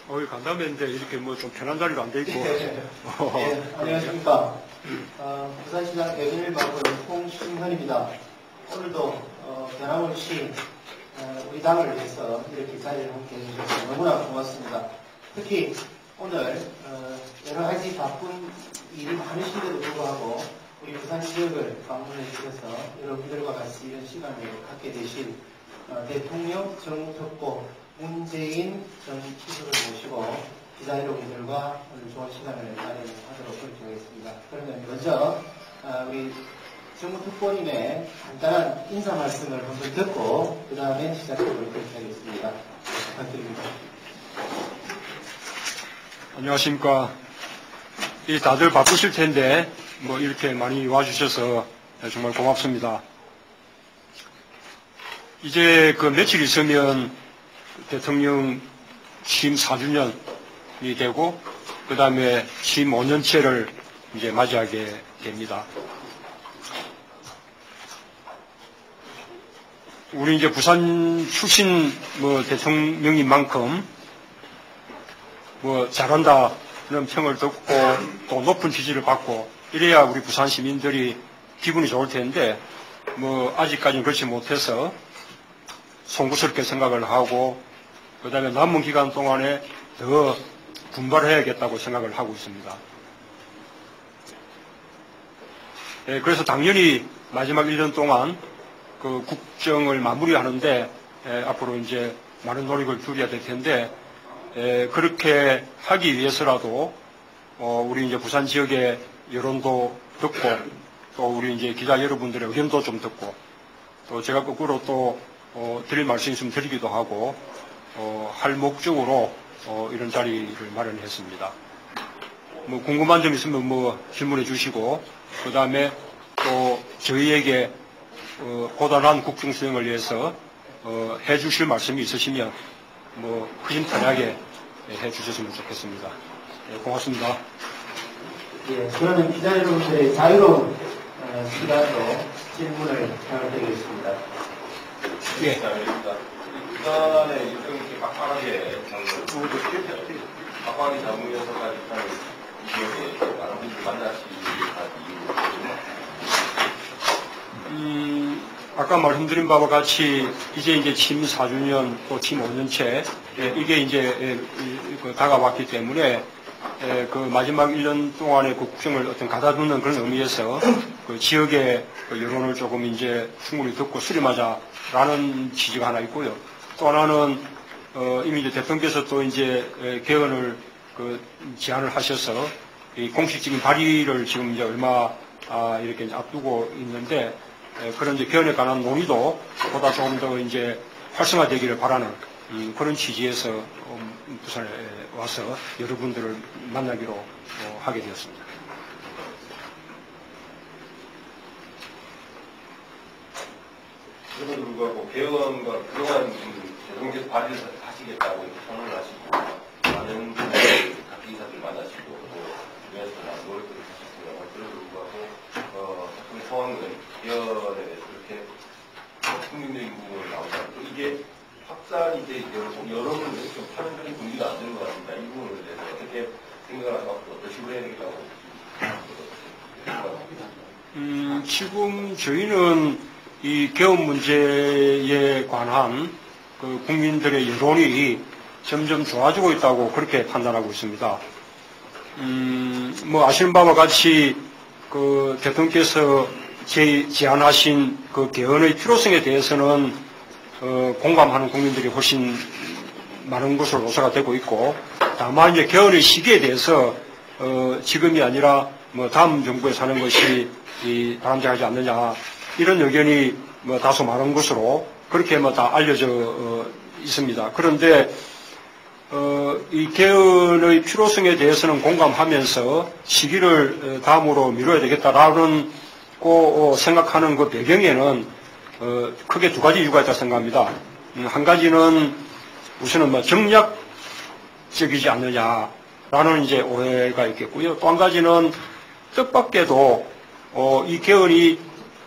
간담회인데 이렇게 뭐 좀 편한 자리로 안 돼 있고. 네, 안녕하십니까. 부산시장 애견일방구의 홍신현입니다. 오늘도 변함없이 우리 당을 위해서 이렇게 자리를 함께 해주셔서 너무나 고맙습니다. 특히 오늘 여러 가지 바쁜 일이 많으신데도 불구하고 우리 부산 지역을 방문해 주셔서 여러분들과 같이 이런 시간을 갖게 되신 대통령 정무특보 문재인 전 기수를 모시고 기자 여러분들과 오늘 좋은 시간을 마련하도록 결정했습니다. 그러면 먼저 우리 정무특보님의 간단한 인사 말씀을 한번 듣고 그 다음에 시작해보도록 하겠습니다. 부탁드립니다. 안녕하십니까. 다들 바쁘실 텐데 뭐 이렇게 많이 와주셔서 정말 고맙습니다. 이제 그 며칠 있으면 대통령 취임 4주년이 되고 그 다음에 취임 5년째를 이제 맞이하게 됩니다. 우리 이제 부산 출신 대통령인 만큼 잘한다는 평을 듣고 또 높은 지지를 받고 이래야 우리 부산 시민들이 기분이 좋을 텐데 아직까지는 그렇지 못해서 송구스럽게 생각을 하고 그 다음에 남은 기간 동안에 더 분발해야겠다고 생각을 하고 있습니다. 그래서 당연히 마지막 1년 동안 그 국정을 마무리하는데 앞으로 이제 많은 노력을 기울여야 될 텐데 그렇게 하기 위해서라도 우리 이제 부산 지역의 여론도 듣고 또 우리 이제 기자 여러분들의 의견도 좀 듣고 또 제가 거꾸로 또 드릴 말씀 있으면 드리기도 하고 할 목적으로 이런 자리를 마련했습니다. 궁금한 점 있으면 질문해 주시고 그 다음에 또 저희에게 보다 나은 국정 수행을 위해서 해 주실 말씀이 있으시면 허심탄회하게 해 주셨으면 좋겠습니다. 고맙습니다. 예, 그러면 기자 여러분들의 자유로운 시간으로 질문을 부탁드리겠습니다. 예. 부산에 이렇게 빡빡하게 빡빡하게 잡으면서까지 이 지역에 많은 분들 만나시기 이유는 아까 말씀드린 바와 같이 이제 취임 4주년 또 취임 5년째 이게 이제 다가왔기 때문에 그 마지막 1년 동안의 그 국정을 가다듬는 그런 의미에서 그 지역의 여론을 조금 이제 충분히 듣고 수렴하자라는 취지가 하나 있고요. 또 하나는 이미 이제 대통령께서 또 이제 개헌을 제안을 하셔서 이 공식적인 발의를 지금 이제 얼마 이렇게 이제 앞두고 있는데 그런 이제 개헌에 관한 논의도 보다 조금 더 이제 활성화되기를 바라는 그런 취지에서 부산에 와서 여러분들을 만나기로 하게 되었습니다. 그럼에도 불구하고 개헌과 그동안 대통령께서 발의를 하시겠다고 선언을 하시고 많은 분들 각 인사들 만나시고 또 주변에서 노력들을 하셨습니다. 그럼에도 불구하고 대통령 상황은 개헌에 대해서 이렇게 국민적인 부분을 나오다 또 이게 확산이 이제 여러분들 좀 파란적인 분위기가 안 되는 것 같습니다. 이 부분에 대해서 어떻게 생각을 하고 어떻게 해야 되겠다고 생각합니다. 지금 저희는 이 개헌 문제에 관한 그 국민들의 여론이 점점 좋아지고 있다고 그렇게 판단하고 있습니다. 아시는 바와 같이 그 대통령께서 제안하신 그 개헌의 필요성에 대해서는 공감하는 국민들이 훨씬 많은 것으로 묘사가 되고 있고, 다만 이제 개헌의 시기에 대해서 지금이 아니라 다음 정부에 사는 것이 바람직하지 않느냐 이런 의견이 다소 많은 것으로 그렇게 다 알려져 있습니다. 그런데 이 개헌의 필요성에 대해서는 공감하면서 시기를 다음으로 미뤄야 되겠다라는 생각하는 그 배경에는 크게 두 가지 이유가 있다고 생각합니다. 한 가지는 우선은 정략적이지 않느냐라는 이제 오해가 있겠고요. 또 한 가지는 뜻밖에도 이 개헌이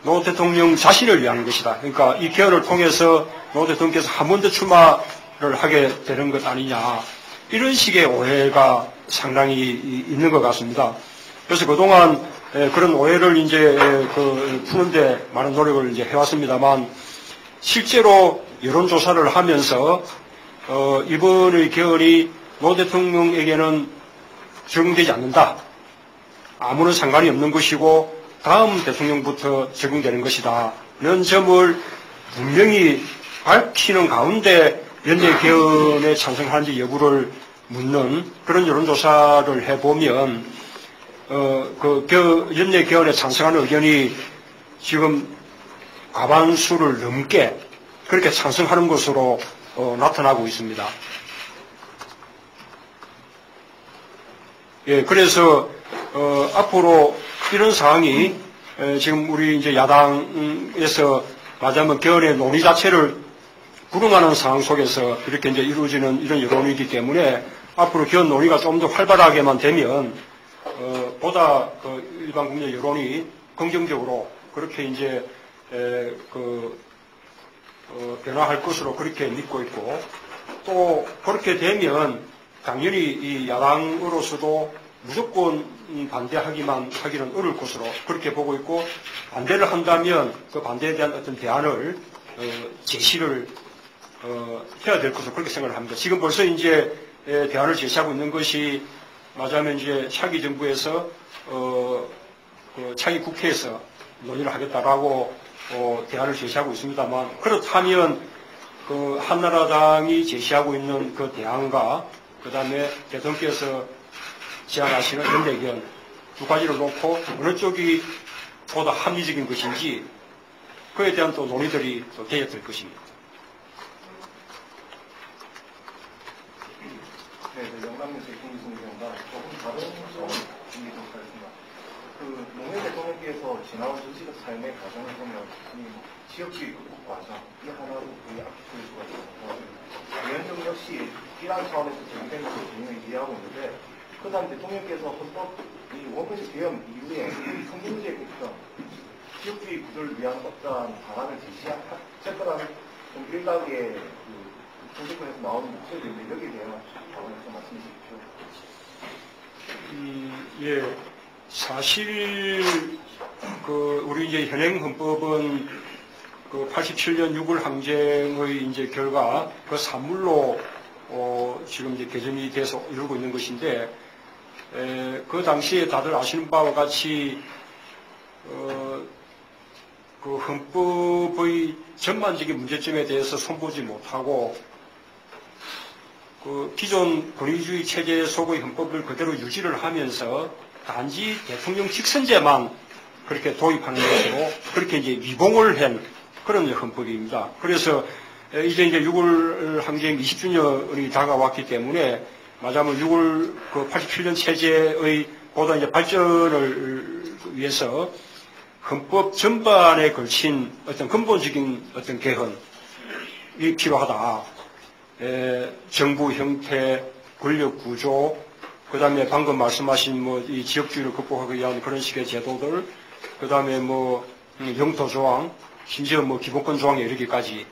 노 대통령 자신을 위한 것이다. 그러니까 이 개헌을 통해서 노 대통령께서 한 번 더 출마를 하게 되는 것 아니냐. 이런 식의 오해가 상당히 있는 것 같습니다. 그래서 그동안 그런 오해를 이제 푸는데 많은 노력을 이제 해왔습니다만 실제로 여론조사를 하면서 이번의 개헌이 노 대통령에게는 적용되지 않는다. 아무런 상관이 없는 것이고 다음 대통령부터 적용되는 것이다는 점을 분명히 밝히는 가운데 연내 개헌에 찬성하는지 여부를 묻는 그런 여론조사를 해보면 연내 개헌에 찬성하는 의견이 지금 과반수를 넘게 그렇게 찬성하는 것으로 나타나고 있습니다. 예, 그래서 앞으로 이런 상황이 지금 우리 이제 야당에서 말하자면 개헌의 논의 자체를 불응하는 상황 속에서 이렇게 이제 이루어지는 이런 여론이기 때문에 앞으로 개헌 논의가 좀 더 활발하게만 되면 보다 일반 국민 여론이 긍정적으로 그렇게 이제 변화할 것으로 그렇게 믿고 있고 또 그렇게 되면 당연히 이 야당으로서도 무조건 반대하기는 어려울 것으로 그렇게 보고 있고 반대를 한다면 그 반대에 대한 어떤 대안을 제시를 해야 될 것으로 그렇게 생각을 합니다. 지금 벌써 이제 대안을 제시하고 있는 것이 말하자면 이제 차기 정부에서 차기 국회에서 논의를 하겠다라고 대안을 제시하고 있습니다만 그렇다면 한나라당이 제시하고 있는 그 대안과 그 다음에 대통령께서 제안하시는 연대견 두 가지를 놓고 어느 쪽이 보다 합리적인 것인지 그에 대한 또 논의들이 또 되어야 될 것입니다. 네, 영남에서 김기승입니다. 조금 다른 점을 준비하도록 하겠습니다. 노무현 대통령께서 지나온 정치적 삶의 과정을 보면 지역주의 극복 과정 이 하나로 거의 압축될 수가 있어서 위원장 역시 이러한 차원에서 정된 것을 분명히 이해하고 있는데 그 다음 대통령께서 헌법 원칙 개헌 이후에 성균지에 있던 지역주의 구조를 위한 어떠한 방안을 제시했거라는 좀 일각의 정치권에서 나오는 목소리인데 여기에 대한 방안을 좀 말씀해 주십시오. 예, 사실 우리 이제 현행 헌법은 87년 6월 항쟁의 이제 결과 그 산물로 지금 이제 개정이 돼서 이루고 있는 것인데 그 당시에 다들 아시는 바와 같이 그 헌법의 전반적인 문제점에 대해서 손보지 못하고 기존 권위주의 체제 속의 헌법을 그대로 유지를 하면서 단지 대통령 직선제만 그렇게 도입하는 것으로 그렇게 이제 위봉을 한 그런 헌법입니다. 그래서 이제 6월 항쟁 20주년이 다가왔기 때문에 말하자면 87년 체제의 보다 이제 발전을 위해서 헌법 전반에 걸친 어떤 근본적인 어떤 개헌이 필요하다. 정부 형태, 권력 구조, 그 다음에 방금 말씀하신 이 지역주의를 극복하기 위한 그런 식의 제도들, 그 다음에 영토 조항, 심지어 기본권 조항에 이르기까지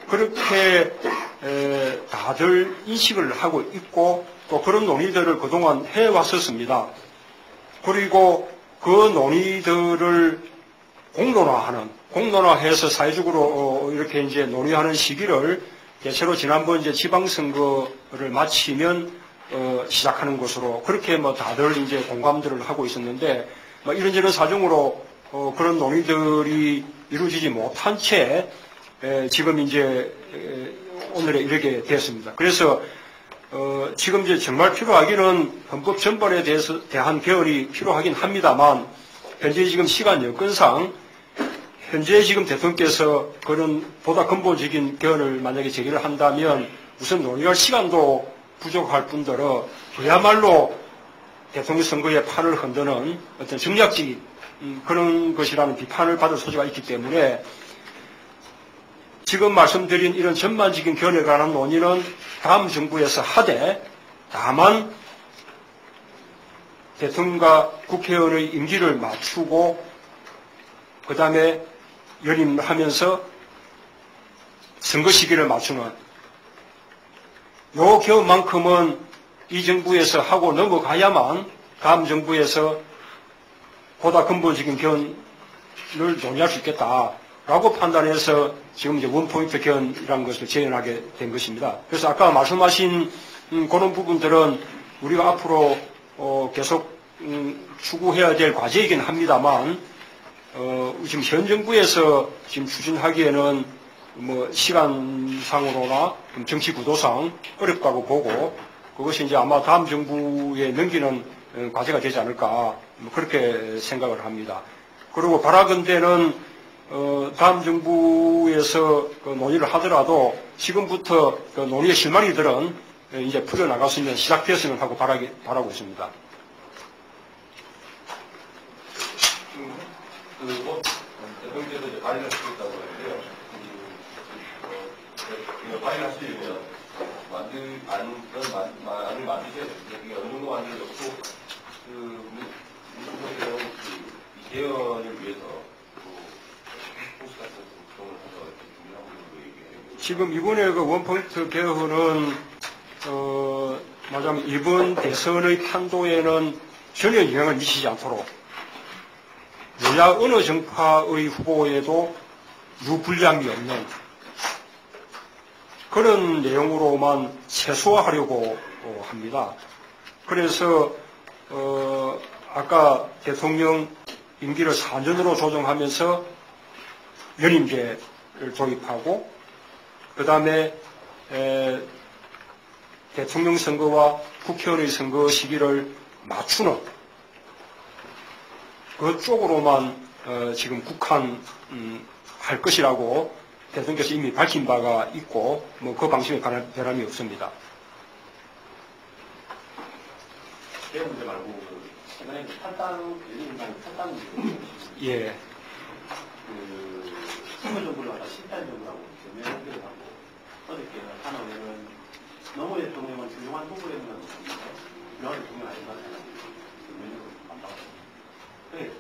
그렇게 다들 인식을 하고 있고 또 그런 논의들을 그동안 해왔었습니다. 그리고 그 논의들을 공론화해서 사회적으로 이렇게 이제 논의하는 시기를 대체로 지난번 이제 지방선거를 마치면 시작하는 것으로 그렇게 다들 이제 공감들을 하고 있었는데 이런저런 사정으로 그런 논의들이 이루어지지 못한 채 지금 이제 오늘에 이르게 되었습니다. 그래서 지금 이제 정말 필요하기는 헌법 전반에 대한 개헌이 필요하긴 합니다만 현재 지금 시간 여건상 현재 지금 대통령께서 그런 보다 근본적인 개헌을 만약에 제기를 한다면 우선 논의할 시간도 부족할 뿐더러 그야말로 대통령 선거에 판을 흔드는 어떤 정략적인 그런 것이라는 비판을 받을 소지가 있기 때문에 지금 말씀드린 이런 전반적인 개헌에 관한 논의는 다음 정부에서 하되 다만 대통령과 국회의원의 임기를 맞추고 그 다음에 연임하면서 선거 시기를 맞추는 요 개헌만큼은 이 정부에서 하고 넘어가야만 다음 정부에서 보다 근본적인 개헌을 논의할 수 있겠다라고 판단해서 지금 이제 원포인트 개헌이라는 것을 제안하게 된 것입니다. 그래서 아까 말씀하신 그런 부분들은 우리가 앞으로 계속 추구해야 될 과제이긴 합니다만 지금 현 정부에서 지금 추진하기에는 뭐 시간상으로나 정치 구도상 어렵다고 보고 그것이 이제 아마 다음 정부에 넘기는 과제가 되지 않을까 뭐 그렇게 생각을 합니다. 그리고 바라건대는 다음 정부에서 논의를 하더라도 지금부터 논의의 실마리들은 이제 풀려나갈 수 있는 시작되었으면 하고 바라고 있습니다. 대통령께서 이제 발의를 하시겠다고 하는데요. 발의를 하시려면 안을 만드셔야 됩니다. 이게 어느 정도 만들어졌고, 이 개헌을 위해서 홍수 같은 구성을 해서 준비하고 있는 거예요. 지금 이번에 그 원포인트 개헌은 말하자면 이번 대선의 판도에는 전혀 영향을 미치지 않도록 여야 어느 정파의 후보에도 유불리함이 없는 그런 내용으로만 최소화하려고 합니다. 그래서 아까 대통령 임기를 4년으로 조정하면서 연임제를 도입하고 그 다음에 대통령 선거와 국회의원의 선거 시기를 맞추는 그쪽으로만 지금 국한할 것이라고 대통령께서 이미 밝힌 바가 있고 뭐 그 방식에 변함이 없습니다. 개헌 문제 말고 이번에 탈당 열린민주당이 탈당 예. 선거 정부를 갖다 실패한 정부라고 전면 연결을 하고 어저께 하나 의원은 노무현 대통령은 훌륭한 후보였는 건 없는데 훌륭한 대통령 아닌가 전면적으로 반박합니다. 네.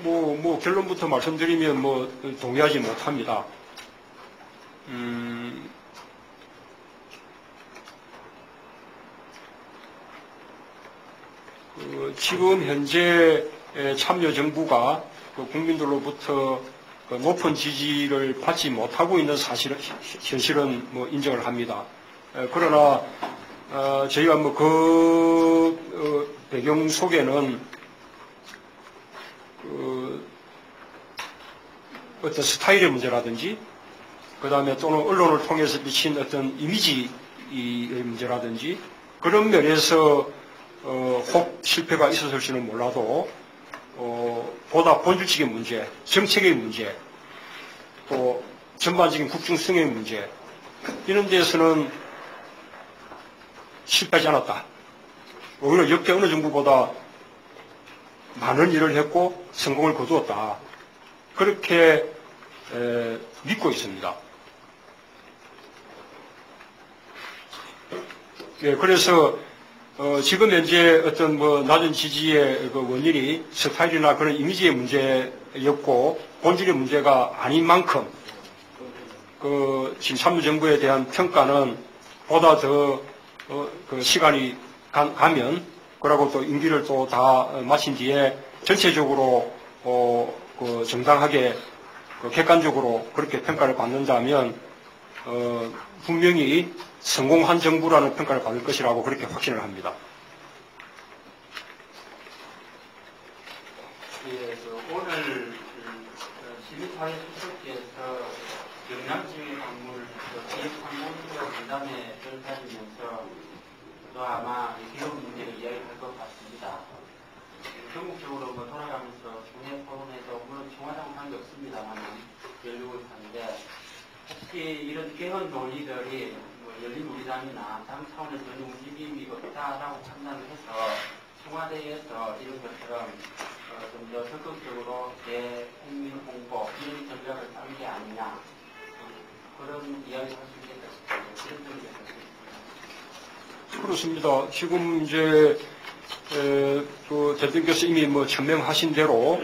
뭐 결론부터 말씀드리면 뭐 동의하지 못합니다. 지금 현재 참여정부가 국민들로부터 높은 지지를 받지 못하고 있는 현실은 뭐 인정을 합니다. 그러나 저희가 뭐 그 배경 속에는 어떤 스타일의 문제라든지 그 다음에 또는 언론을 통해서 비친 어떤 이미지의 문제라든지 그런 면에서 혹 실패가 있었을지는 몰라도 보다 본질적인 문제, 정책의 문제, 또 전반적인 국정성의 문제 이런 데에서는 실패하지 않았다. 오히려 역대 어느 정부보다 많은 일을 했고 성공을 거두었다. 그렇게 믿고 있습니다. 네, 그래서 지금 현재 어떤 뭐 낮은 지지의 그 원인이 스타일이나 그런 이미지의 문제였고 본질의 문제가 아닌 만큼 그 지금 참여정부에 대한 평가는 보다 더 그 시간이 가면 그러고 또 임기를 또 다 마친 뒤에 전체적으로 그 정당하게 그 객관적으로 그렇게 평가를 받는다면 분명히 성공한 정부라는 평가를 받을 것이라고 그렇게 확신을 합니다. 예, 오늘 시민사회 수석께서 영남지회 방문을 기획상공과 간담회 열타지면서 또 아마 개헌 문제를 이야기할 것 같습니다. 전국적으로 뭐 돌아가면서 총회 토론에도 물론 청와대하고 관계없습니다만 열리고 있는데 혹시 이런 개헌 논의들이 뭐 열린우리당이나 당 차원에서 전혀 움직임이 없다라고 판단을 해서 청와대에서 이런 것처럼 좀 더 적극적으로 대국민 홍보 이런 전략을 짜는 게 아니냐 그런 이야기를 할 수 있겠다 싶습니다. 이런 점에 대해서 그렇습니다. 지금 이제 그 대통령께서 이미 뭐 천명하신 대로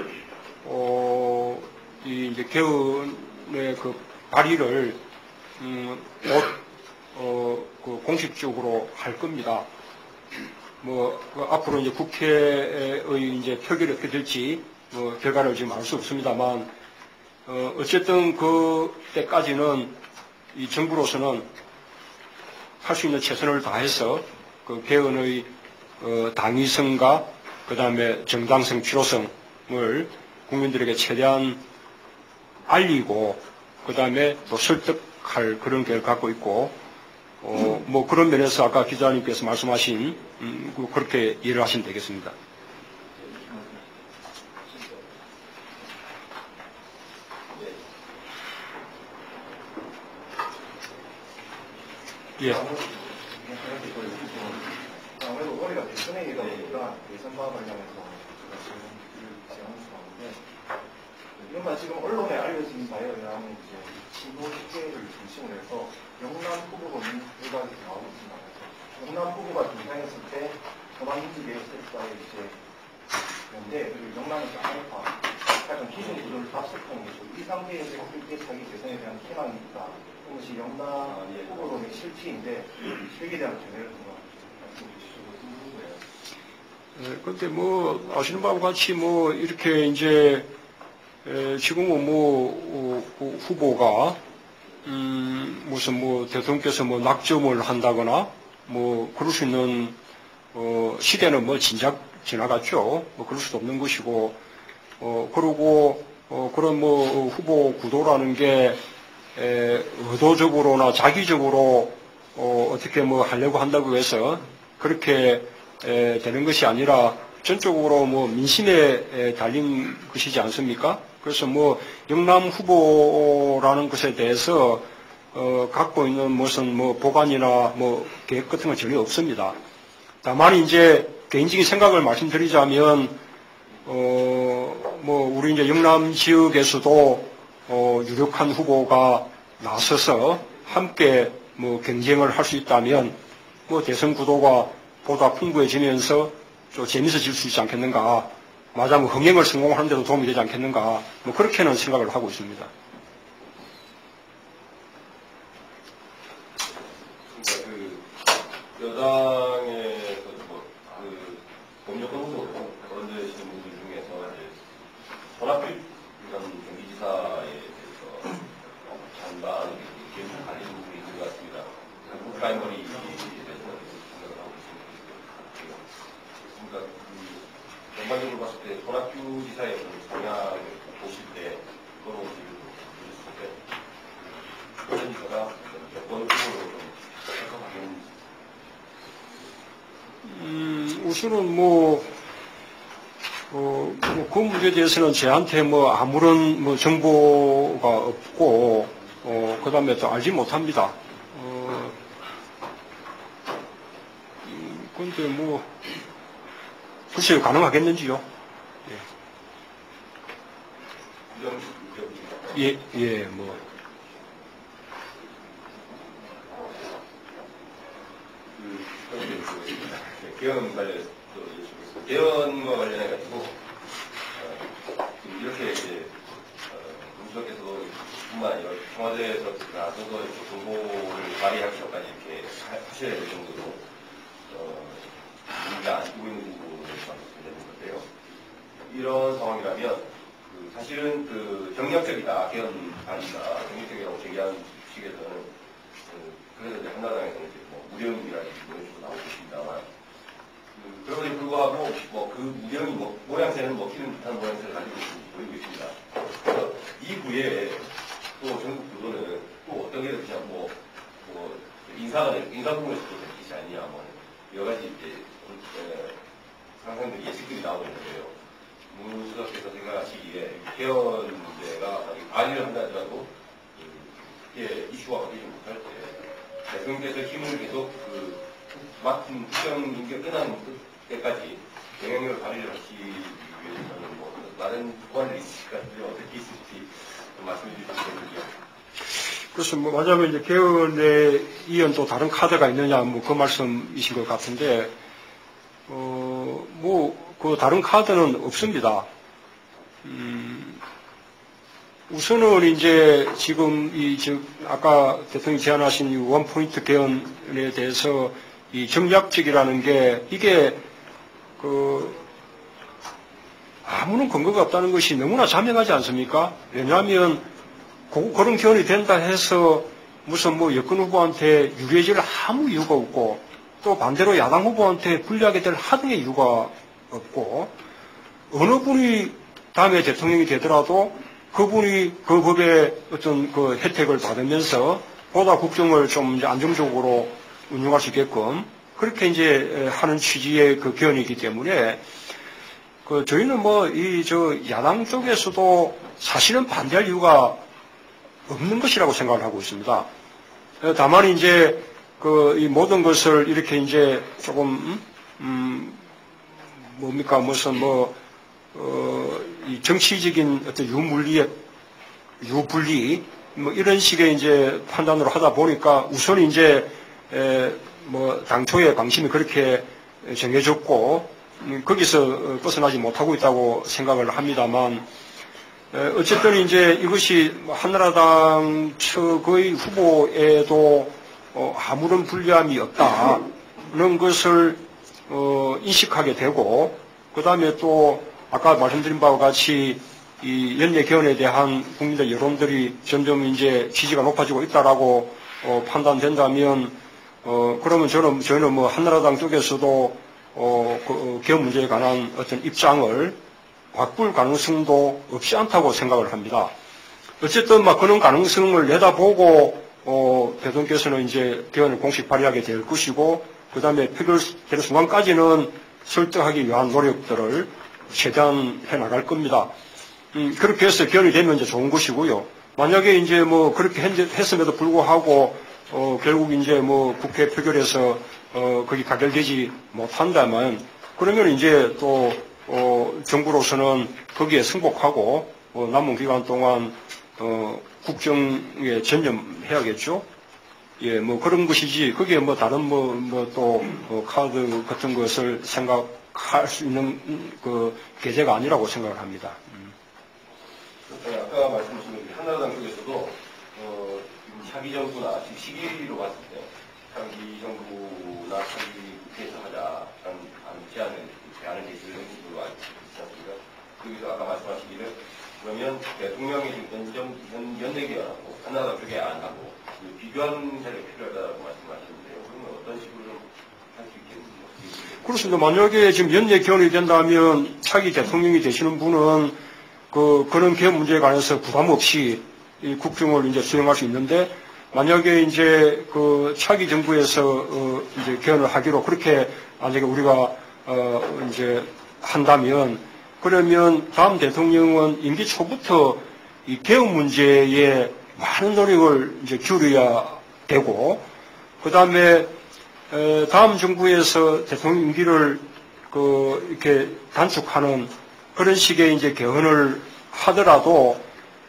이 이제 개헌의 그 발의를 그 공식적으로 할 겁니다. 앞으로 이제 국회의 이제 표결이 어떻게 될지, 결과를 지금 알 수 없습니다만, 어쨌든 그때까지는 이 정부로서는 할 수 있는 최선을 다해서 그 개헌의 당위성과 그 다음에 정당성, 필요성을 국민들에게 최대한 알리고 그 다음에 또 설득할 그런 계획을 갖고 있고 그런 면에서 아까 기자님께서 말씀하신 그렇게 이해를 하시면 되겠습니다. 예. 아무래도 올해가 대선회의다 보니까 대선과 관련해서 제가 질문을 드리는데 이른바 지금 언론에 알려진 바에 의하면 이제 친노 집회를 중심으로 해서 영남 후보론이 일각에서 나오고 있습니다. 영남 후보가 등장했을 때 전환민주개혁설과의 이제 그런데 그리고 영남의 쌍화파 약간 기존 구조를 답습하는 거죠. 이 상태에서 이렇게 자기 대선에 대한 희망이 있다. 그것이 영남 후보론의 실패인데 실익에 대한 견해를 근데 아시는 바와 같이 이렇게 이제 지금은 후보가 무슨 대통령께서 낙점을 한다거나 그럴 수 있는 시대는 진작 지나갔죠. 그럴 수도 없는 것이고 그리고 그런 후보 구도라는 게 의도적으로나 자기적으로 어떻게 하려고 한다고 해서 그렇게 되는 것이 아니라 전적으로 민심에 달린 것이지 않습니까? 그래서 영남 후보라는 것에 대해서 갖고 있는 무슨 보관이나 계획 같은 건 전혀 없습니다. 다만 이제 개인적인 생각을 말씀드리자면 우리 이제 영남 지역에서도 유력한 후보가 나서서 함께 경쟁을 할 수 있다면 대선 구도가 보다 풍부해지면서 좀 재밌어질 수 있지 않겠는가. 맞아, 흥행을 성공하는 데도 도움이 되지 않겠는가. 그렇게는 생각을 하고 있습니다. 그러니까 여당에서 법률 선수로 거론되시는 분들 중에서 전학규 경기지사에 대해서 반반 의견을 가진 분이 있는 것 같습니다. 프라이머리 전반적으로 봤을 때 전학규 지사의 성향을 보실 때 그거로 보셨을 때 그런 지사가 여권 후보로 생각하는 우선은 그 문제에 대해서는 저한테 아무런 정보가 없고 그 다음에 또 알지 못합니다. 근데 글쎄요, 가능하겠는지요? 예, 개헌과 관련해가지고, 이렇게 문수석께서도 뿐만 아니라 청와대에서 나서서 정보를 발휘하기까지 이렇게 하셔야 될 정도로, 문제가 안 끼고 있는 부분을 말씀드리는 건데요. 이런 상황이라면, 사실은 정략적이다, 개헌안이다, 정략적이라고 제기한 측에서는, 그래서 이제 한나라당에서는 이제 무령이라는 이런 식으로 나오고 있습니다만, 그럼에도 불구하고, 그 무령이 모양새는 먹히는 듯한 모양새를 가지고 보이고 있습니다. 그래서 이후에 또 전국 구도는 또 어떤 게 그냥 인사 부분에서도 될 것이 아니냐, 여러 가지 이제, 상상들이 예측들이 나오고 있는데요. 문수석께서 생각하시기에 개헌 문제가 발의를 한다 하더라도, 이게 이슈화가 되지 못할 때, 대통령께서 힘을 계속 맡은 국정 임기가 끝나는 때까지 영향력을 발휘를 하시기 위해서는 다른 보완들이 있을까? 어떻게 있을지 좀 말씀해 주시겠는지요? 그래서 맞아면 이제 개헌에 이은 또 다른 카드가 있느냐, 그 말씀이신 것 같은데, 그 다른 카드는 없습니다. 우선은 이제 지금 아까 대통령이 제안하신 이 원포인트 개헌에 대해서 이 정략적이라는 게 이게 아무런 근거가 없다는 것이 너무나 자명하지 않습니까? 왜냐하면 그런 개헌이 된다 해서 무슨 뭐 여권 후보한테 유리해질 아무 이유가 없고 또 반대로 야당 후보한테 불리하게 될 하등의 이유가 없고 어느 분이 다음에 대통령이 되더라도 그분이 그 법의 어떤 그 혜택을 받으면서 보다 국정을 좀 이제 안정적으로 운영할 수 있게끔 그렇게 이제 하는 취지의 그 개헌이기 때문에 저희는 뭐 야당 쪽에서도 사실은 반대할 이유가 없는 것이라고 생각을 하고 있습니다. 다만 이제 이 모든 것을 이렇게 이제 조금 뭡니까 무슨 이 정치적인 어떤 유분리 뭐 이런 식의 이제 판단으로 하다 보니까 우선 이제 당초에 방침이 그렇게 정해졌고 거기서 벗어나지 못하고 있다고 생각을 합니다만 어쨌든 이제 이것이 한나라당 측의 후보에도 아무런 불리함이 없다는 것을 인식하게 되고 그 다음에 또 아까 말씀드린 바와 같이 이 연례 개헌에 대한 국민들 여론들이 점점 이제 지지가 높아지고 있다라고 판단된다면 그러면 저희는 뭐 한나라당 쪽에서도 개헌 문제에 관한 어떤 입장을 바꿀 가능성도 없지 않다고 생각을 합니다. 어쨌든 그런 가능성을 내다보고 대통령께서는 이제 개헌을 공식 발의하게 될 것이고 그 다음에 표결되는 순간까지는 설득하기 위한 노력들을 최대한 해 나갈 겁니다. 그렇게 해서 개헌이 되면 이제 좋은 것이고요. 만약에 이제 뭐 그렇게 했음에도 불구하고 결국 이제 뭐 국회 표결에서 거기 가결되지 못한다면 그러면 이제 또 정부로서는 거기에 승복하고 남은 기간 동안 국정에 전념해야겠죠. 예, 뭐 그런 것이지 거기에 뭐 다른 또 카드 같은 것을 생각할 수 있는 그 계제가 아니라고 생각을 합니다. 아까 말씀하신 한나라당 쪽에서도 차기 정부나 지금 시기로 봤을 때 차기 정부나 차기 국회에서 하자라는 제안을 제시를 한 것으로 알고 있습니다. 여기서 아까 말씀하시기를 그러면 대통령이 지금 연대 개헌하고 한나라당 쪽에 안 하고 비교하는 자료가 필요하다고 말씀하셨는데요. 그러면 어떤 식으로 좀 할 수 있겠는지요? 그렇습니다. 만약에 지금 연내 개헌이 된다면 차기 대통령이 되시는 분은 그런 개헌 문제에 관해서 부담 없이 이 국정을 이제 수행할 수 있는데 만약에 이제 차기 정부에서 이제 개헌을 하기로 그렇게 만약에 우리가 이제 한다면 그러면 다음 대통령은 임기 초부터 이 개헌 문제에 많은 노력을 이제 기울여야 되고 그 다음에 다음 정부에서 대통령 임기를 이렇게 단축하는 그런 식의 이제 개헌을 하더라도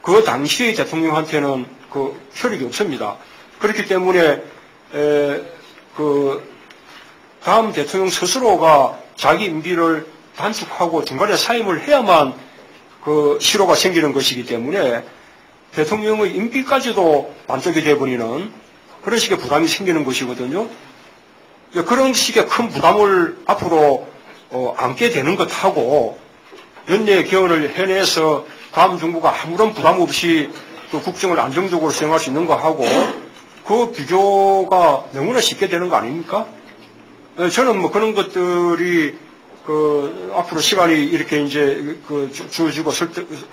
그 당시의 대통령한테는 효력이 없습니다. 그렇기 때문에 다음 대통령 스스로가 자기 임기를 단축하고 중간에 사임을 해야만 실효가 생기는 것이기 때문에 대통령의 임기까지도 반쪽이 되어버리는 그런 식의 부담이 생기는 것이거든요. 그런 식의 큰 부담을 앞으로 안게 되는 것하고 연내 개헌을 해내서 다음 정부가 아무런 부담 없이 국정을 안정적으로 수행할 수 있는 것하고 그 비교가 너무나 쉽게 되는 거 아닙니까? 저는 뭐 그런 것들이 앞으로 시간이 이렇게 이제 주어지고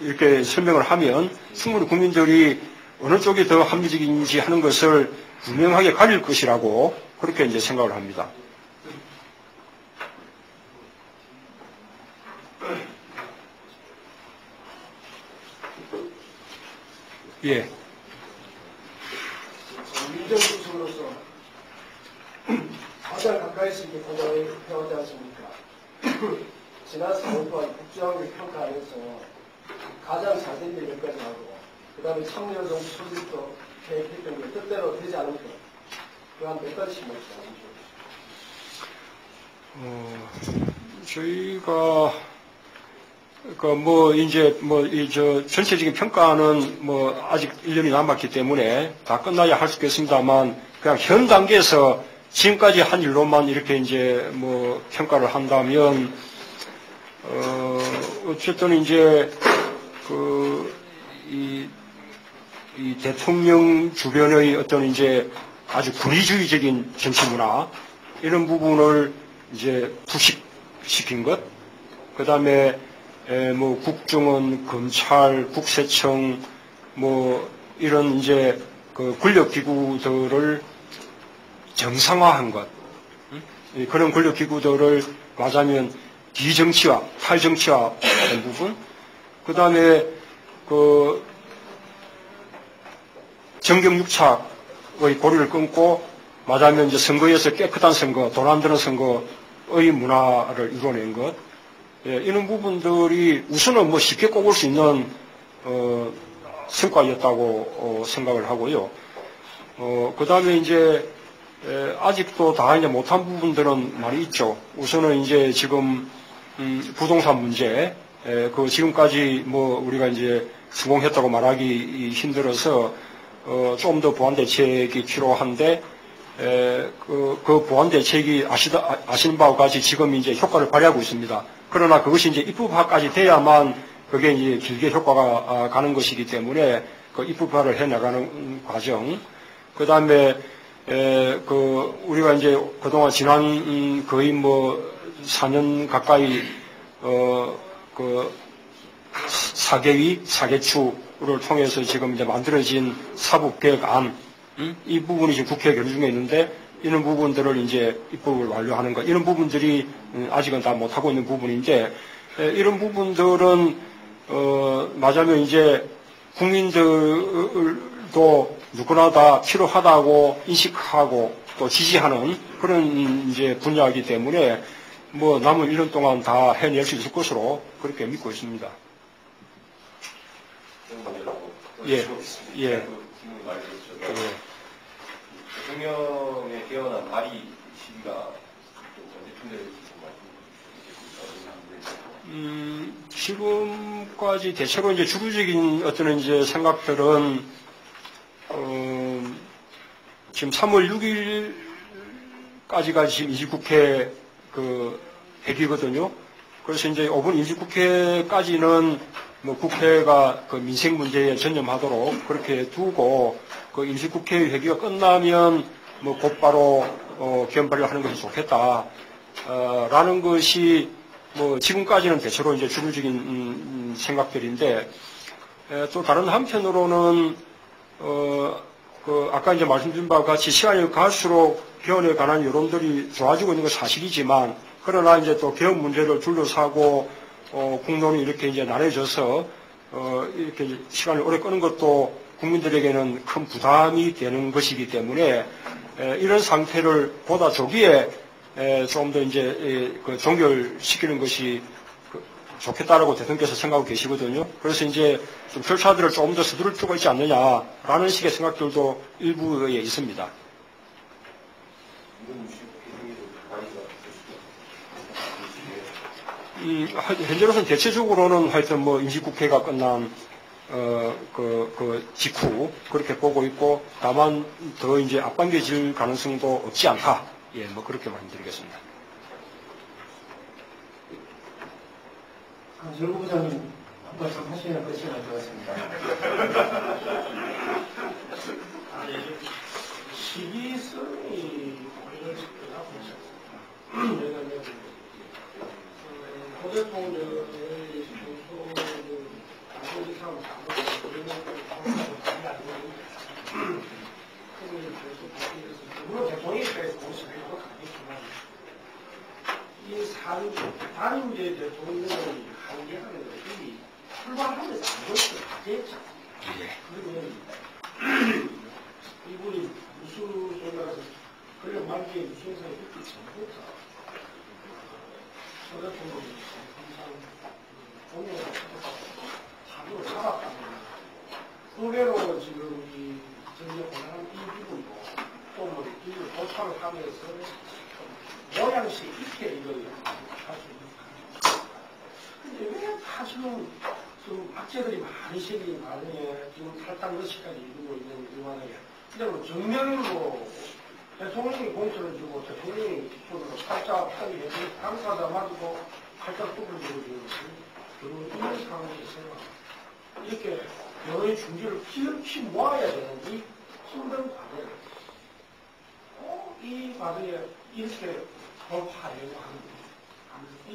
이렇게 설명을 하면 충분히 국민들이 어느 쪽이 더 합리적인지 하는 것을 분명하게 가릴 것이라고 그렇게 이제 생각을 합니다. 예. 민정수석으로서 가장 가까이서 이렇게 보좌를 해오지 않습니까? 지난 4년 동안 국정을 평가하면서 가장 잘된 일 몇 가지 하고 그 다음에 참여정부 소집도 계획했던 게 뜻대로 되지 않은 것 그한 몇 가지씩 말씀해 주십시오. 저희가 전체적인 평가는 아직 1년이 남았기 때문에 다 끝나야 할 수 있겠습니다만, 그냥 현 단계에서 지금까지 한 일로만 이렇게 이제 평가를 한다면, 어쨌든 이제, 이 대통령 주변의 어떤 이제 아주 군의주의적인 정치 문화, 이런 부분을 이제 부식시킨 것, 그 다음에 국정원, 검찰, 국세청, 이런 이제 그 권력기구들을 정상화한 것, 그런 권력기구들을 말하자면 비정치화, 탈정치화된 부분, 그 다음에 정경유착의 고리를 끊고 말하자면 이제 선거에서 깨끗한 선거, 돈 안 드는 선거의 문화를 이뤄낸 것, 이런 부분들이 우선은 쉽게 꼽을 수 있는 성과였다고 생각을 하고요. 그 다음에 이제 아직도 다 이제 못한 부분들은 많이 있죠. 우선은 이제 지금 부동산 문제, 지금까지 우리가 이제 성공했다고 말하기 힘들어서 좀 더 보완 대책이 필요한데, 그 보완 대책이 아시는 바와 같이 지금 이제 효과를 발휘하고 있습니다. 그러나 그것이 이제 입법화까지 돼야만 그게 이제 길게 효과가 가는 것이기 때문에 그 입법화를 해 나가는 과정, 그 다음에 우리가 이제 그동안 지난 거의 4년 가까이 사개위, 사개추를 통해서 지금 이제 만들어진 사법개혁안, 이 부분이 지금 국회에 결의 중에 있는데, 이런 부분들을 이제 입법을 완료하는 것, 이런 부분들이 아직은 다 못하고 있는 부분인데, 이런 부분들은, 말하자면 이제 국민들도 누구나 다 필요하다고 인식하고 또 지지하는 그런 이제 분야이기 때문에 남은 1년 동안 다 해낼 수 있을 것으로 그렇게 믿고 있습니다. 예. 질문 많이 드렸죠. 대통령의 개헌안 발의 시기가 언제쯤 될지 말씀 주시겠습니까? 지금까지 대체로 이제 주구적인 어떤 이제 생각들은 지금 3월 6일까지가 지금 임시국회 회기거든요. 그래서 이제 5분 임시국회까지는 국회가 민생 문제에 전념하도록 그렇게 두고 임시국회 회기가 끝나면 곧바로 개헌 발의를 하는 것이 좋겠다. 라는 것이 지금까지는 대체로 이제 주류적인 생각들인데, 또 다른 한편으로는 아까 이제 말씀드린 바와 같이 시간이 갈수록 개헌에 관한 여론들이 좋아지고 있는 건 사실이지만, 그러나 이제 또 개헌 문제를 둘러싸고 국론이 이렇게 이제 나눠져서 이렇게 시간을 오래 끄는 것도 국민들에게는 큰 부담이 되는 것이기 때문에 이런 상태를 보다 조기에 좀 더 이제 종결시키는 것이 좋겠다라고 대통령께서 생각하고 계시거든요. 그래서 이제 좀 절차들을 조금 더 서두를 필요가 있지 않느냐라는 식의 생각들도 일부에 있습니다. 현재로서는 대체적으로는 하여튼 임시국회가 끝난 직후 그렇게 보고 있고, 다만 더 이제 앞당겨질 가능성도 없지 않다. 예, 그렇게 말씀드리겠습니다. 강철구 부장님 한 말씀 하시면 끝이 날 것 같습니다. 시기성이 고려를 시켜서 왜냐하면 고 대통령의 당선지 사람 물론 대통령에 대해서 모습도 가겠지만 이 다른 이제 대통령의 한계하는 것이 출발하면서 아무것도 다 됐죠. 그러면 이분이 무슨 소리라서 권력 만기에 무슨 생각이 있기 전부터 서 대통령이 항상 공연을 잡으로 잡았다는 그대로 지금 이 전쟁 권한한 이 부분도 또 이를 도착을 하면서 모양새 있게 이걸 할 수 있는 근데 왜 다 지금 악재들이 많이 생긴 과정에 지금 탈당 러시까지 이루고 있는 이 과정에 그대로 정면으로 대통령이 공천을 주고 대통령이 기본으로 살짝 하기 당사자마저도 살짝 뚝을 주고 그리고 이런 상황에서 이렇게 여의 중지를 기름치 모아야 되는 이 힘든 과정 이 과정에 이렇게 돌파하려고 하는 이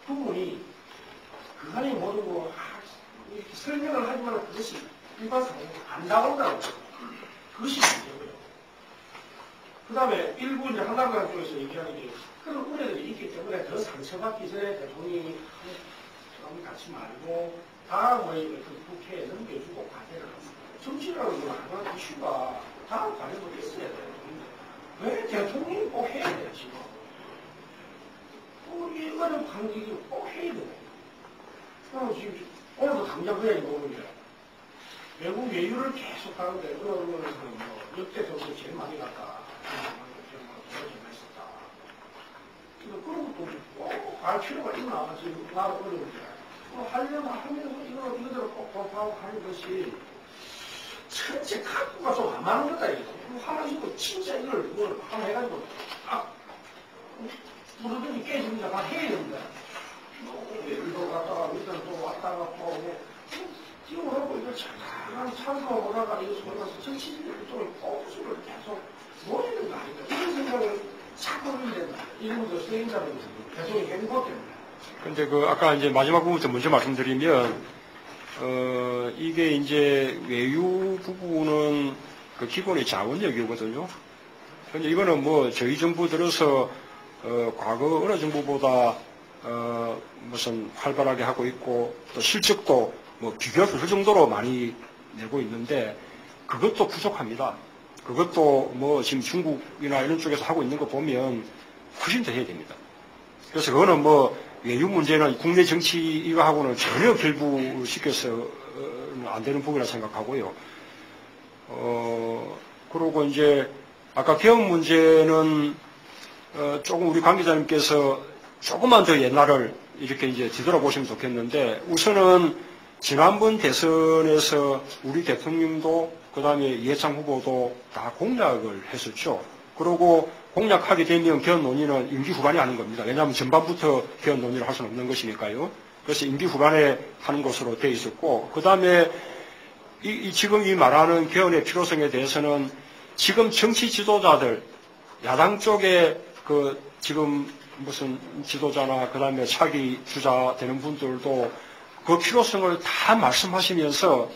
부분이 그간의 모든 거 이렇게 설명을 하지만 그것이 일반적으로 안 나온다는 거죠. 그것이 문제고요. 그 다음에 일부 이제 한나라당 쪽에서 얘기하는 게 그런 우려들이 있기 때문에 더 상처받기 전에 대통령이 갖지 말고 다음 그 국회에 넘겨주고 과제를 합니다. 정치라는 건 하나 이슈가 다음 과제도 있어야 돼요. 왜 대통령이 꼭 해야 돼요, 지금? 이거는 관객이 꼭 해야 돼요. 지금 오늘도 당장 그냥 보는 게 외국 외유를 계속 하는데 어느 언론에서는 역대 정부 제일 많이 갔다. 그런 것도 꼭 알 필요가 있나 지금 나라 어려운데 하려면 하면서 이거대로 꼭 돌파하고 하는 것이 전체 각도가 좀 안 맞는 거다 이거. 하나씩 진짜 이걸 뭘 하나 해가지고 무르든지 깨지는데 다 해야 됩니다. 일도 갔다가 밑에는 또 왔다가 또 지금 하고 이거 잠깐 참고 오다가 이거 소리가서 정치인들 쪽에 꼬수를 계속 모이는 거 아닌가 이런 생각을 자꾸 하게 된다. 일부도 수행자들 계속 행보 때문에. 근데 아까 이제 마지막 부분부터 먼저 말씀드리면, 이게 이제 외유 부분은 기본의 자원력이거든요. 근데 이거는 저희 정부 들어서, 과거 어느 정부보다, 무슨 활발하게 하고 있고, 또 실적도 비교할 수 없을 정도로 많이 내고 있는데, 그것도 부족합니다. 그것도 지금 중국이나 이런 쪽에서 하고 있는 거 보면 훨씬 더 해야 됩니다. 그래서 그거는 외유 문제는 국내 정치 이거하고는 전혀 결부시켜서는 안 되는 부분이라 생각하고요. 그리고 이제 아까 개헌 문제는 조금 우리 관계자님께서 조금만 더 옛날을 이렇게 이제 뒤돌아보시면 좋겠는데 우선은 지난번 대선에서 우리 대통령도 그다음에 이해창 후보도 다 공약을 했었죠. 그리고 공약하게 되면 개헌 논의는 임기 후반에 하는 겁니다. 왜냐하면 전반부터 개헌 논의를 할 수는 없는 것이니까요. 그래서 임기 후반에 하는 것으로 되어 있었고, 그 다음에 지금 이 말하는 개헌의 필요성에 대해서는 지금 정치 지도자들, 야당 쪽에 지금 무슨 지도자나 그 다음에 차기 주자 되는 분들도 그 필요성을 다 말씀하시면서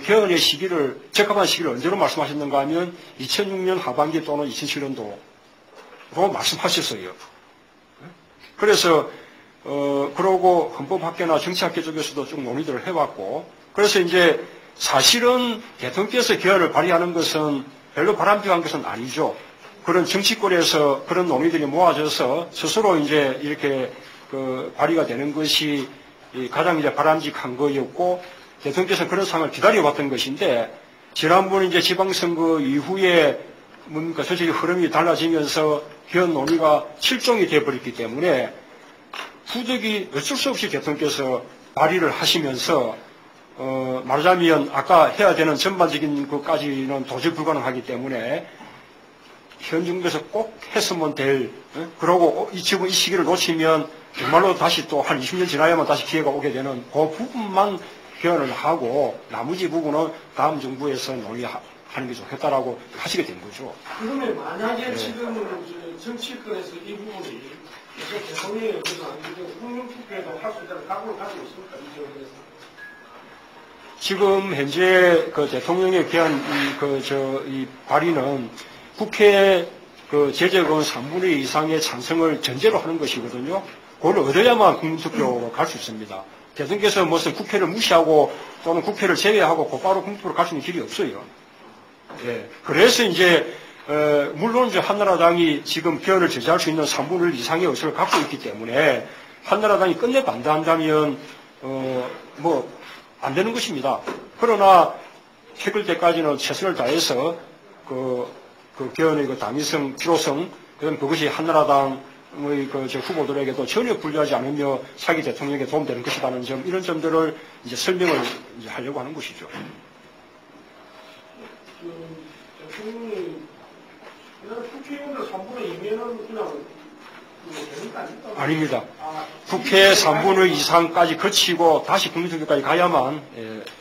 개헌의 시기를, 적합한 시기를 언제로 말씀하셨는가 하면 2006년 하반기 또는 2007년도로 말씀하셨어요. 그래서, 그러고 헌법학계나 정치학계 쪽에서도 쭉 논의들을 해왔고, 그래서 이제 사실은 대통령께서 개헌을 발의하는 것은 별로 바람직한 것은 아니죠. 그런 정치권에서 그런 논의들이 모아져서 스스로 이제 이렇게 발의가 되는 것이 가장 이제 바람직한 거였고, 대통령께서는 그런 상황을 기다려왔던 것인데, 지난번 이제 지방선거 이후에 뭔가 전체적 흐름이 달라지면서 개헌 논의가 실종이 되어버렸기 때문에 후득이 어쩔 수 없이 대통령께서 발의를 하시면서, 말하자면 아까 해야 되는 전반적인 것까지는 도저히 불가능하기 때문에 현 정부에서 꼭 했으면 될, 그러고 지금 이 시기를 놓치면 정말로 다시 또 한 20년 지나야만 다시 기회가 오게 되는 그 부분만 개헌을 하고 나머지 부분은 다음 정부에서 논의하는 게 좋겠다라고 하시게 된 거죠. 그러면 만약에 지금 정치권에서 이 부분이 대통령의 국민투표에도 할 수 있다는 각오를 가지고 있습니까? 이 지역에서? 지금 현재 대통령의 개헌 이 발의는 국회 제적은 3분의 2 이상의 찬성을 전제로 하는 것이거든요. 그걸 얻어야만 국민투표로 갈 수 있습니다. 대통령께서 무슨 국회를 무시하고 또는 국회를 제외하고 곧바로 국민투표로 갈 수 있는 길이 없어요. 예. 그래서 이제, 물론 이제 한나라당이 지금 개헌을 제재할 수 있는 3분의 1 이상의 의석을 갖고 있기 때문에 한나라당이 끝내 반대한다면, 안 되는 것입니다. 그러나 해결 때까지는 최선을 다해서 개헌의 당위성, 필요성, 그다음 그것이 한나라당 저 후보들에게도 전혀 불리하지 않으며 차기 대통령에게 도움되는 것이라는 점, 이런 점들을 이제 설명을 이제 하려고 하는 것이죠. 대통령이 국회의원들 3분의 2면은 그냥 되는 거 아닙니까? 아닙니다. 국회 3분의 이상까지 거치고 다시 국민투표까지 가야만 됩니다.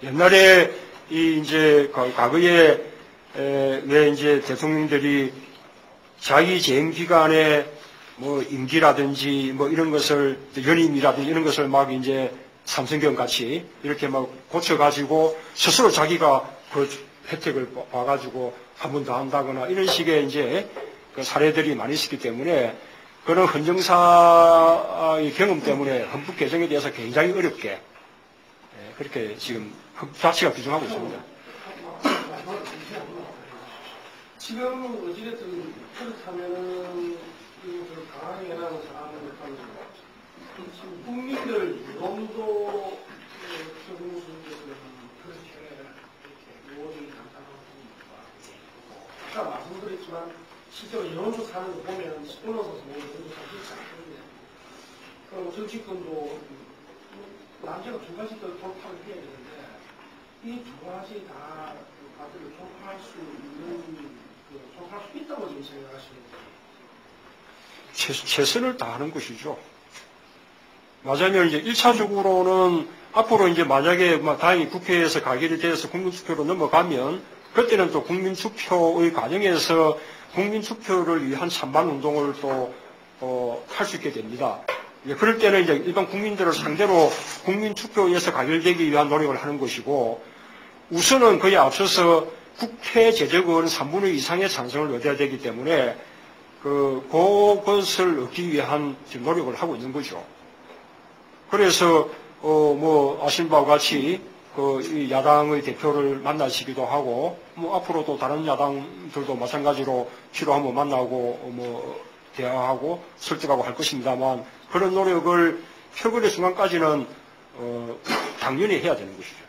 옛날에 이제 과거에 왜 이제 대통령들이 자기 재임 기간에 뭐 임기라든지 뭐 이런 것을 연임이라든지 이런 것을 막 이제 삼성경 같이 이렇게 막 고쳐가지고 스스로 자기가 그 혜택을 봐가지고 한 번 더 한다거나 이런 식의 이제 그 사례들이 많이 있었기 때문에 그런 헌정사의 경험 때문에 헌법 개정에 대해서 굉장히 어렵게 그렇게 지금 헌법 자체가 규정하고 있습니다. 지금 어찌됐든 그렇다면은 그 강하게 해나가는 사람을 지금 국민들 유동도 적용수에서는 그렇게 이렇게 요원이 간단하고 아까 말씀드렸지만 실제로 여론조사 하는 거 보면 언론사에서 보면 여론조사 그렇지 않거든요. 그리고 정치권도 남자가 두 가지 더 돌파를 해야 되는데 이 두 가지 다 다들 돌파할 수 있는 돌파할 수 있다고 지금 생각하시는지. 최선을 다하는 것이죠. 맞으면 이제 1차적으로는 앞으로 이제 만약에 다행히 국회에서 가결이 돼서 국민투표로 넘어가면 그때는 또 국민투표의 과정에서 국민투표를 위한 찬반운동을 또 할 수 있게 됩니다. 그럴 때는 이제 일반 국민들을 상대로 국민투표에서 가결되기 위한 노력을 하는 것이고 우선은 그에 앞서서 국회 제적은 3분의 이상의 찬성을 얻어야 되기 때문에 그것을 얻기 위한 지금 노력을 하고 있는 거죠. 그래서 아신 바와 같이 이 야당의 대표를 만나시기도 하고 앞으로도 다른 야당들도 마찬가지로 필요하면 만나고 대화하고 설득하고 할 것입니다만 그런 노력을 표결의 순간까지는 당연히 해야 되는 것이죠.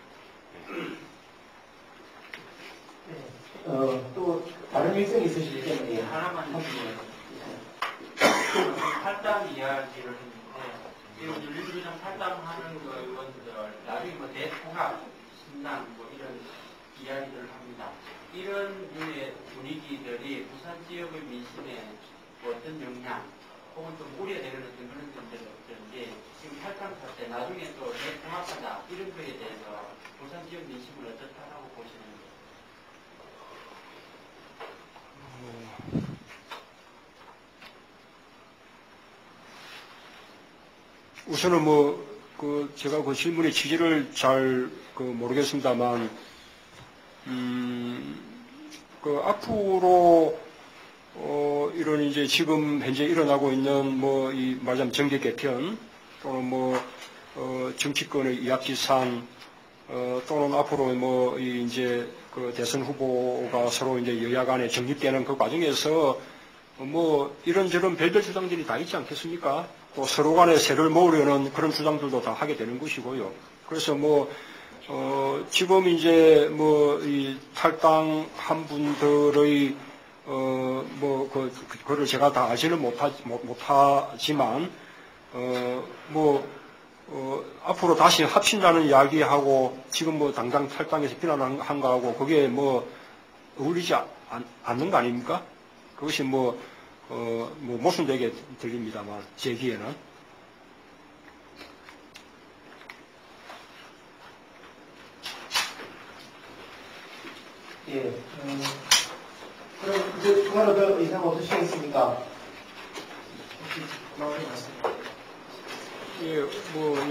또 다른 일정이 있으시겠네요. 하나만 해주세요. 탈당 이야기를 했는데 지금 윤리위랑 탈당하는 그 의원들 나중에 대통합, 신당 이런 이야기들을 합니다. 이런 류의 분위기들이 부산 지역의 민심에 어떤 영향 혹은 좀 우려되는 어떤 그런 점들이 없던지 지금 탈당 사태 나중에 또 대통합하다 이런 거에 대해서 부산 지역 민심을 어떻다라고 보시는지. 우선은 제가 그 질문의 취지를 잘 모르겠습니다만, 앞으로, 이런 이제 지금 현재 일어나고 있는 이 말하자면 정계 개편, 또는 정치권의 이합지산, 또는 앞으로 이제 그 대선 후보가 서로 이제 여야 간에 정립되는 그 과정에서 이런저런 별별 주장들이 다 있지 않겠습니까? 또 서로 간에 세를 모으려는 그런 주장들도 다 하게 되는 것이고요. 그래서 지금 이제 이 탈당한 분들의 그거를 제가 다 알지는 못하지만 앞으로 다시 합친다는 이야기하고 지금 당장 탈당해서 비난한 거하고 그게 어울리지 않는 거 아닙니까? 그것이 모순되게 들립니다만, 제 귀에는. 예. 그럼 이제 추가로 더 이상 없으시겠습니까? 예, 조금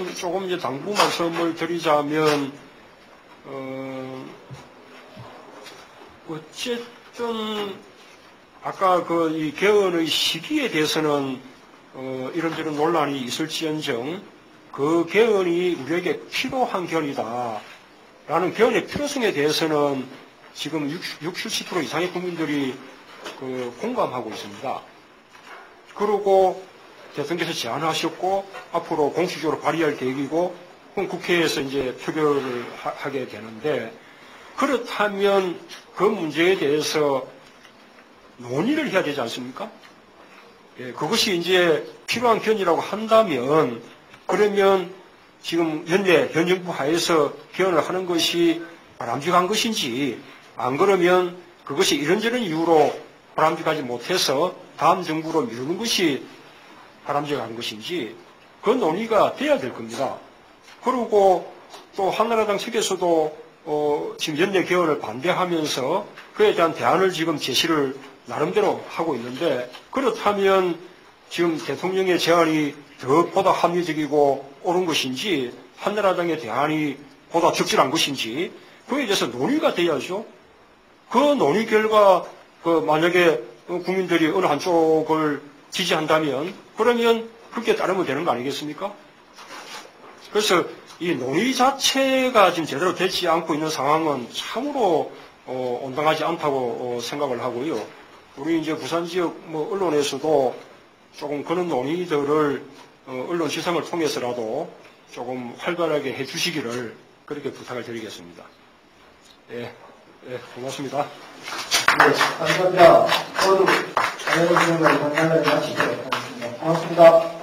이제 조금 이제 당부 말씀을 드리자면, 어쨌든, 아까 이 개헌의 시기에 대해서는, 이런저런 논란이 있을지언정, 그 개헌이 우리에게 필요한 개헌이다. 라는 개헌의 필요성에 대해서는 지금 60, 70% 이상의 국민들이 공감하고 있습니다. 그리고 대통령께서 제안하셨고, 앞으로 공식적으로 발의할 계획이고, 그럼 국회에서 이제 표결을 하게 되는데, 그렇다면 그 문제에 대해서 논의를 해야 되지 않습니까? 예, 그것이 이제 필요한 견이라고 한다면 그러면 지금 현 정부 하에서 개헌을 하는 것이 바람직한 것인지 안 그러면 그것이 이런저런 이유로 바람직하지 못해서 다음 정부로 미루는 것이 바람직한 것인지 그 논의가 돼야 될 겁니다. 그리고 또 한나라당 측에서도 지금 연내 개헌을 반대하면서 그에 대한 대안을 지금 제시를 나름대로 하고 있는데 그렇다면 지금 대통령의 제안이 더 보다 합리적이고 옳은 것인지 한나라당의 대안이 보다 적절한 것인지 그에 대해서 논의가 돼야죠. 그 논의 결과 만약에 국민들이 어느 한쪽을 지지한다면 그러면 그렇게 따르면 되는 거 아니겠습니까? 그래서 이 논의 자체가 지금 제대로 되지 않고 있는 상황은 참으로 온당하지 않다고 생각을 하고요. 우리 이제 부산 지역 언론에서도 조금 그런 논의들을 언론 시상을 통해서라도 조금 활발하게 해 주시기를 그렇게 부탁을 드리겠습니다. 예, 고맙습니다. 네, 감사합니다. 모두 관련 질문을 간단하게 마치도록 하겠습니다. 고맙습니다.